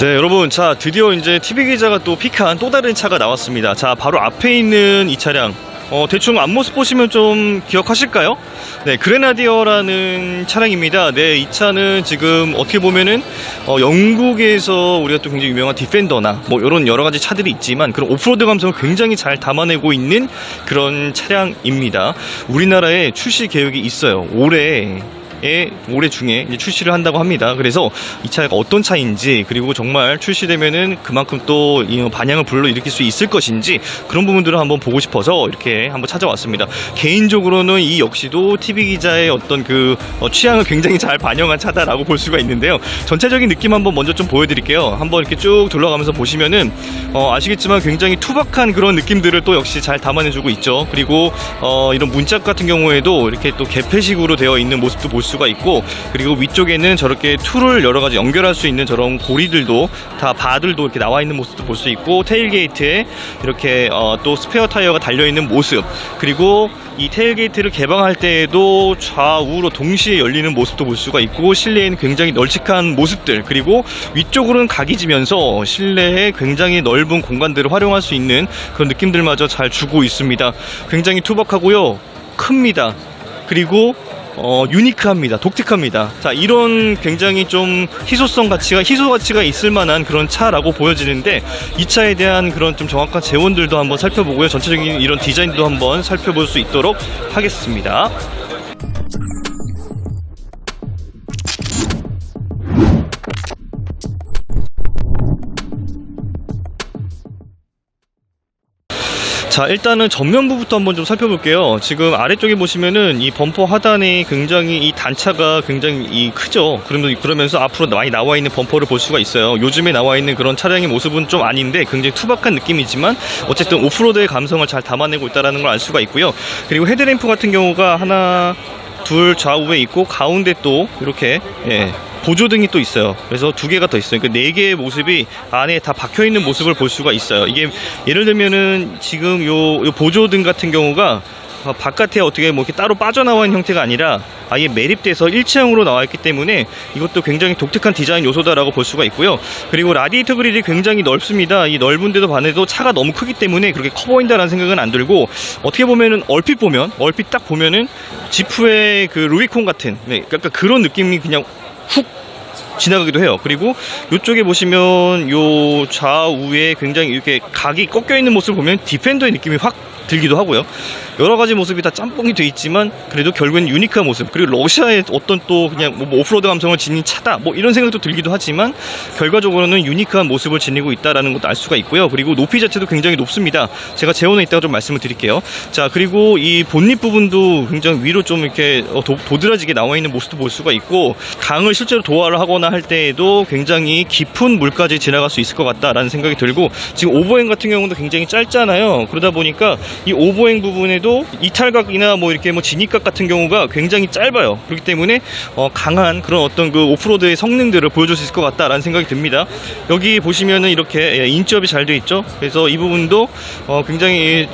네, 여러분, 자, 드디어 이제 TV 기자가 또 픽한 또 다른 차가 나왔습니다. 자, 바로 앞에 있는 이 차량, 대충 앞모습 보시면 좀 기억하실까요? 네, 그레나디어라는 차량입니다. 네, 이 차는 지금 어떻게 보면은 영국에서 우리가 또 굉장히 유명한 디펜더나 뭐 이런 여러 가지 차들이 있지만 그런 오프로드 감성을 굉장히 잘 담아내고 있는 그런 차량입니다. 우리나라에 출시 계획이 있어요. 올해 중에 이제 출시를 한다고 합니다. 그래서 이 차가 어떤 차인지, 그리고 정말 출시되면은 그만큼 또 반향을 불러일으킬 수 있을 것인지, 그런 부분들을 한번 보고 싶어서 이렇게 한번 찾아왔습니다. 개인적으로는 이 역시도 TV 기자의 어떤 그 취향을 굉장히 잘 반영한 차다라고 볼 수가 있는데요. 전체적인 느낌 한번 먼저 좀 보여드릴게요. 한번 이렇게 쭉 둘러가면서 보시면은 아시겠지만 굉장히 투박한 그런 느낌들을 또 역시 잘 담아내주고 있죠. 그리고 이런 문짝 같은 경우에도 이렇게 또 개폐식으로 되어 있는 모습도 볼 수가 있고, 그리고 위쪽에는 저렇게 툴을 여러 가지 연결할 수 있는 저런 고리들도 다 바들도 이렇게 나와 있는 모습도 볼 수 있고, 테일게이트에 이렇게 또 스페어 타이어가 달려 있는 모습, 그리고 이 테일게이트를 개방할 때에도 좌우로 동시에 열리는 모습도 볼 수가 있고, 실내에는 굉장히 널찍한 모습들, 그리고 위쪽으로는 각이 지면서 실내에 굉장히 넓은 공간들을 활용할 수 있는 그런 느낌들마저 잘 주고 있습니다. 굉장히 투박하고요, 큽니다. 그리고 유니크합니다. 독특합니다. 자, 이런 굉장히 좀 희소 가치가 있을 만한 그런 차라고 보여지는데, 이 차에 대한 그런 좀 정확한 재원들도 한번 살펴보고요, 전체적인 이런 디자인도 한번 살펴볼 수 있도록 하겠습니다. 자, 일단은 전면부부터 한번 좀 살펴볼게요. 지금 아래쪽에 보시면은 이 범퍼 하단에 굉장히 이 단차가 굉장히 크죠. 그러면서 앞으로 많이 나와 있는 범퍼를 볼 수가 있어요. 요즘에 나와 있는 그런 차량의 모습은 좀 아닌데 굉장히 투박한 느낌이지만 어쨌든 오프로드의 감성을 잘 담아내고 있다는 걸 알 수가 있고요. 그리고 헤드램프 같은 경우가 하나, 둘 좌우에 있고, 가운데 또 이렇게 보조등이 또 있어요. 그래서 두 개가 더 있어요. 그러니까 네 개의 모습이 안에 다 박혀 있는 모습을 볼 수가 있어요. 이게 예를 들면은 지금 요 보조등 같은 경우가 바깥에 어떻게 뭐 이렇게 따로 빠져나와 있는 형태가 아니라 아예 매립돼서 일체형으로 나와 있기 때문에 이것도 굉장히 독특한 디자인 요소다라고 볼 수가 있고요. 그리고 라디에이터 그릴이 굉장히 넓습니다. 이 넓은데도 반해도 차가 너무 크기 때문에 그렇게 커 보인다라는 생각은 안 들고, 어떻게 보면은 얼핏 딱 보면은 지프의 그 루비콘 같은, 그러니까 그런 느낌이 그냥 훅 지나가기도 해요. 그리고 이쪽에 보시면 요 좌우에 굉장히 이렇게 각이 꺾여 있는 모습을 보면 디펜더의 느낌이 확 들기도 하고요. 여러 가지 모습이 다 짬뽕이 돼 있지만 그래도 결국엔 유니크한 모습, 그리고 러시아의 어떤 또 그냥 뭐 오프로드 감성을 지닌 차다 뭐 이런 생각도 들기도 하지만 결과적으로는 유니크한 모습을 지니고 있다라는 것도 알 수가 있고요. 그리고 높이 자체도 굉장히 높습니다. 제가 재원에 있다가 좀 말씀을 드릴게요. 자, 그리고 이 본닛 부분도 굉장히 위로 좀 이렇게 도드라지게 나와 있는 모습도 볼 수가 있고, 강을 실제로 도하를 하거나 할 때에도 굉장히 깊은 물까지 지나갈 수 있을 것 같다라는 생각이 들고, 지금 오버행 같은 경우도 굉장히 짧잖아요. 그러다 보니까 이 오버행 부분에도 이탈각이나 뭐 이렇게 뭐 진입각 같은 경우가 굉장히 짧아요. 그렇기 때문에 강한 그런 어떤 그 오프로드의 성능들을 보여줄 수 있을 것 같다라는 생각이 듭니다. 여기 보시면은 이렇게 인접이 잘 되어 있죠. 그래서 이 부분도 굉장히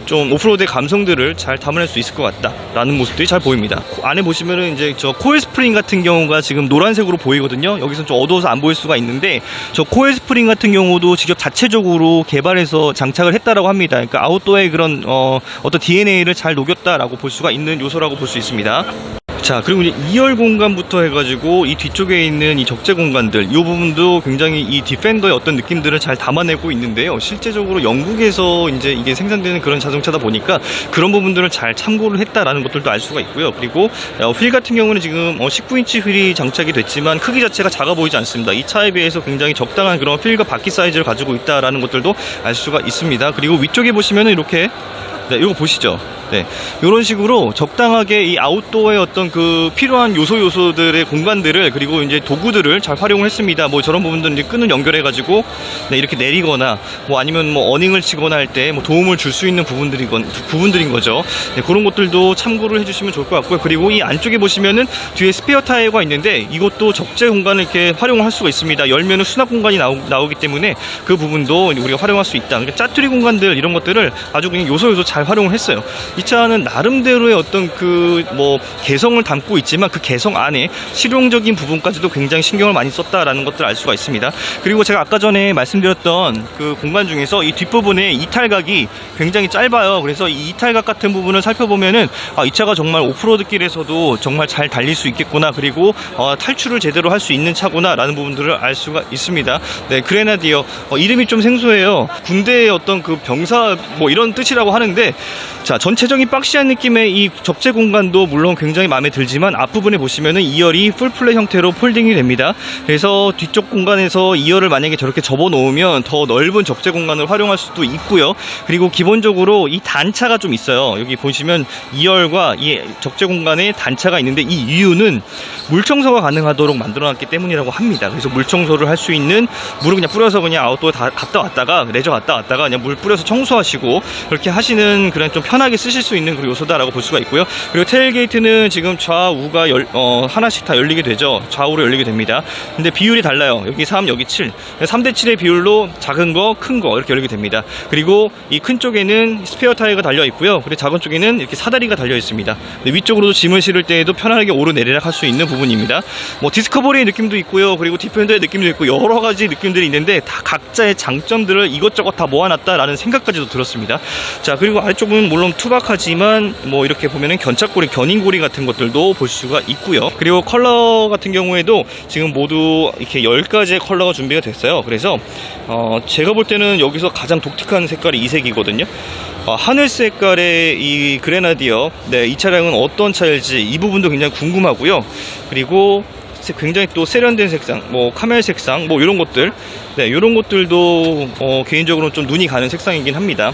좀 오프로드의 감성들을 잘 담아낼 수 있을 것 같다라는 모습들이 잘 보입니다. 안에 보시면은 이제 저 코일 스프링 같은 경우가 지금 노란색으로 보이거든요. 여기서 좀 어두워서 안 보일 수가 있는데, 저 코일 스프링 같은 경우도 직접 자체적으로 개발해서 장착을 했다라고 합니다. 그러니까 아웃도어의 그런 어떤 DNA를 잘 녹였다라고 볼 수가 있는 요소라고 볼 수 있습니다. 자, 그리고 이제 2열 공간부터 해가지고 이 뒤쪽에 있는 이 적재 공간들, 이 부분도 굉장히 이 디펜더의 어떤 느낌들을 잘 담아내고 있는데요. 실제적으로 영국에서 이제 이게 생산되는 그런 자동차다 보니까 그런 부분들을 잘 참고를 했다라는 것들도 알 수가 있고요. 그리고 휠 같은 경우는 지금 19인치 휠이 장착이 됐지만 크기 자체가 작아 보이지 않습니다. 이 차에 비해서 굉장히 적당한 그런 휠과 바퀴 사이즈를 가지고 있다라는 것들도 알 수가 있습니다. 그리고 위쪽에 보시면은 이렇게, 이거 보시죠. 이런 식으로 적당하게 이 아웃도어의 어떤 그 필요한 요소들의 공간들을, 그리고 이제 도구들을 잘 활용을 했습니다. 뭐 저런 부분들은 이제 끈을 연결해가지고 이렇게 내리거나 뭐 아니면 뭐 어닝을 치거나 할 때 뭐 도움을 줄 수 있는 부분들인 거죠. 그런 것들도 참고를 해주시면 좋을 것 같고요. 그리고 이 안쪽에 보시면은 뒤에 스페어 타이어가 있는데 이것도 적재 공간을 이렇게 활용을 할 수가 있습니다. 열면은 수납 공간이 나오기 때문에 그 부분도 우리가 활용할 수 있다. 그러니까 짜투리 공간들 이런 것들을 아주 그냥 요소 잘 잘 활용을 했어요. 이 차는 나름대로의 어떤 그 뭐 개성을 담고 있지만 그 개성 안에 실용적인 부분까지도 굉장히 신경을 많이 썼다라는 것들을 알 수가 있습니다. 그리고 제가 아까 전에 말씀드렸던 그 공간 중에서 이 뒷부분에 이탈각이 굉장히 짧아요. 그래서 이 이탈각 같은 부분을 살펴보면은 이 차가 정말 오프로드 길에서도 정말 잘 달릴 수 있겠구나, 그리고 탈출을 제대로 할 수 있는 차구나 라는 부분들을 알 수가 있습니다. 네, 그레나디어 이름이 좀 생소해요. 군대의 어떤 그 병사 뭐 이런 뜻이라고 하는데, 자, 전체적인 박시한 느낌의 이 적재 공간도 물론 굉장히 마음에 들지만 앞부분에 보시면은 2열이 풀플랫 형태로 폴딩이 됩니다. 그래서 뒤쪽 공간에서 2열을 만약에 저렇게 접어 놓으면 더 넓은 적재 공간을 활용할 수도 있고요. 그리고 기본적으로 이 단차가 좀 있어요. 여기 보시면 2열과 이 적재 공간에 단차가 있는데, 이 이유는 물 청소가 가능하도록 만들어놨기 때문이라고 합니다. 그래서 물 청소를 할 수 있는, 물을 그냥 뿌려서 그냥 아웃도어 다 갔다 왔다가, 레저 갔다 왔다가 그냥 물 뿌려서 청소하시고 그렇게 하시는, 그런 좀 편하게 쓰실 수 있는 그런 요소다라고 볼 수가 있고요. 그리고 테일게이트는 지금 좌우가 하나씩 다 열리게 되죠. 좌우로 열리게 됩니다. 근데 비율이 달라요. 여기 3, 여기 7. 3대7의 비율로 작은 거, 큰 거 이렇게 열리게 됩니다. 그리고 이 큰 쪽에는 스페어 타이어가 달려 있고요. 그리고 작은 쪽에는 이렇게 사다리가 달려 있습니다. 위쪽으로도 짐을 실을 때에도 편하게 오르내리락 할 수 있는 부분입니다. 뭐 디스커버리의 느낌도 있고요. 그리고 디펜더의 느낌도 있고 여러 가지 느낌들이 있는데, 다 각자의 장점들을 이것저것 다 모아놨다라는 생각까지도 들었습니다. 자, 그리고 아래쪽은 물론 투박하지만 뭐 이렇게 보면은 견착고리, 견인고리 같은 것들도 볼 수가 있고요. 그리고 컬러 같은 경우에도 지금 모두 이렇게 10가지의 컬러가 준비가 됐어요. 그래서 제가 볼 때는 여기서 가장 독특한 색깔이 이 색이거든요. 하늘 색깔의 이 그레나디어, 네, 이 차량은 어떤 차일지 이 부분도 굉장히 궁금하고요. 그리고 굉장히 또 세련된 색상, 뭐 카멜 색상, 뭐 이런 것들, 네, 이런 것들도 개인적으로는 좀 눈이 가는 색상이긴 합니다.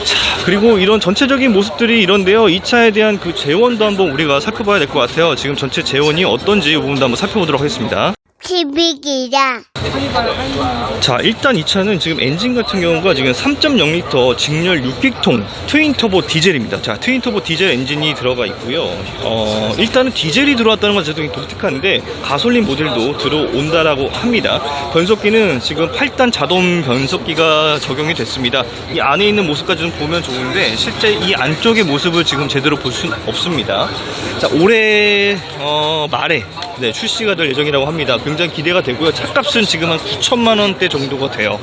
자, 그리고 이런 전체적인 모습들이 이런데요. 이 차에 대한 그 재원도 한번 우리가 살펴봐야 될 것 같아요. 지금 전체 재원이 어떤지 이 부분도 한번 살펴보도록 하겠습니다. TV기랑 자, 일단 이 차는 지금 엔진 같은 경우가 지금 3.0L 직렬 6기통 트윈 터보 디젤입니다. 자, 트윈 터보 디젤 엔진이 들어가 있고요. 일단은 디젤이 들어왔다는 건 굉장히 독특한데, 가솔린 모델도 들어온다라고 합니다. 변속기는 지금 8단 자동 변속기가 적용이 됐습니다. 이 안에 있는 모습까지 좀 보면 좋은데, 실제 이 안쪽의 모습을 지금 제대로 볼 수는 없습니다. 자, 올해 말에 네, 출시가 될 예정이라고 합니다. 굉장히 기대가 되고요. 차값은 지금 한 9천만 원대 정도가 돼요.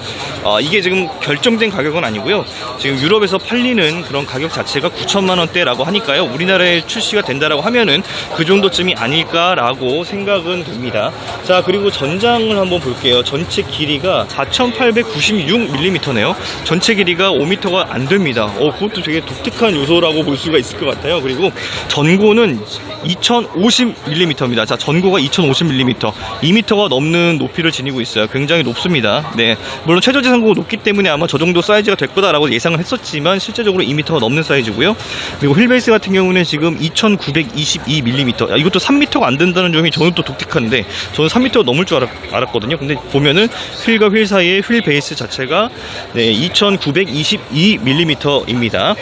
이게 지금 결정된 가격은 아니고요. 지금 유럽에서 팔리는 그런 가격 자체가 9천만 원대라고 하니까요. 우리나라에 출시가 된다라고 하면은 그 정도쯤이 아닐까라고 생각은 됩니다. 자, 그리고 전장을 한번 볼게요. 전체 길이가 4,896mm네요. 전체 길이가 5m가 안 됩니다. 그것도 되게 독특한 요소라고 볼 수가 있을 것 같아요. 그리고 전고는 2,050mm입니다. 자, 전고가 2,050mm, 2m가 넘는 높이를 지니고 있어요. 굉장히 높습니다. 네, 물론 최저지상고가 높기 때문에 아마 저 정도 사이즈가 될 거다라고 예상을 했었지만 실제적으로 2m가 넘는 사이즈고요. 그리고 휠베이스 같은 경우는 지금 2,922mm. 이것도 3m가 안 된다는 점이 저는 또 독특한데, 저는 3m가 넘을 줄 알았거든요. 근데 보면은 휠과 휠 사이의 휠베이스 자체가 네, 2,922mm입니다.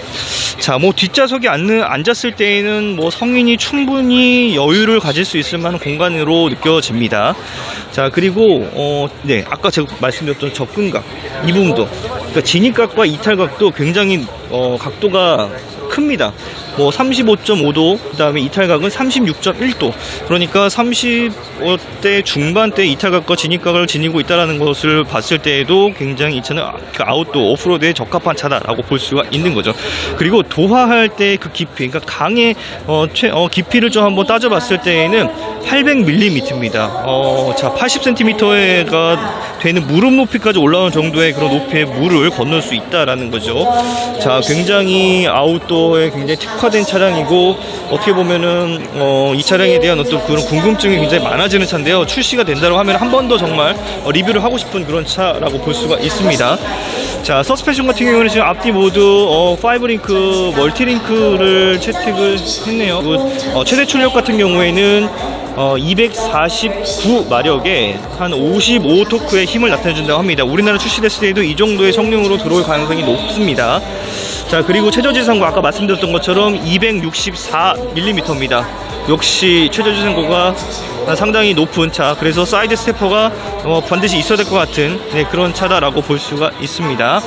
자, 뭐 뒷좌석에 앉았을 때에는 뭐 성인이 충분히 여유를 가질 수 있을 만한 공간으로 느껴집니다. 자, 그리고 네, 아까 제가 말씀드렸던 접근각 이 부분도, 그러니까 진입각과 이탈각도 굉장히 각도가 큽니다. 뭐 35.5도, 그 다음에 이탈각은 36.1도. 그러니까 30대 중반대 이탈각과 진입각을 지니고 있다는 것을 봤을 때에도 굉장히 이 차는 아웃도어 오프로드에 적합한 차다라고 볼 수가 있는 거죠. 그리고 도하할 때 그 깊이, 그러니까 강의 깊이를 좀 한번 따져봤을 때에는 800mm입니다. 자, 80cm가 되는 무릎 높이까지 올라오는 정도의 그런 높이의 물을 건널 수 있다라는 거죠. 자, 굉장히 아웃도어에 굉장히 특화된 차량이고, 어떻게 보면은 이 차량에 대한 어떤 그런 궁금증이 굉장히 많아지는 차인데요. 출시가 된다고 하면 한 번 더 정말 리뷰를 하고 싶은 그런 차라고 볼 수가 있습니다. 자, 서스펜션 같은 경우는 지금 앞뒤 모두 5링크 멀티링크를 채택을 했네요. 그리고 최대 출력 같은 경우에는 249마력에 한 55토크의 힘을 나타내준다고 합니다. 우리나라 출시됐을 때에도 이 정도의 성능으로 들어올 가능성이 높습니다. 자, 그리고 최저지상고 아까 말씀드렸던 것처럼 264mm입니다. 역시 최저지상고가 상당히 높은 차, 그래서 사이드 스태퍼가 반드시 있어야 될 것 같은 그런 차다라고 볼 수가 있습니다.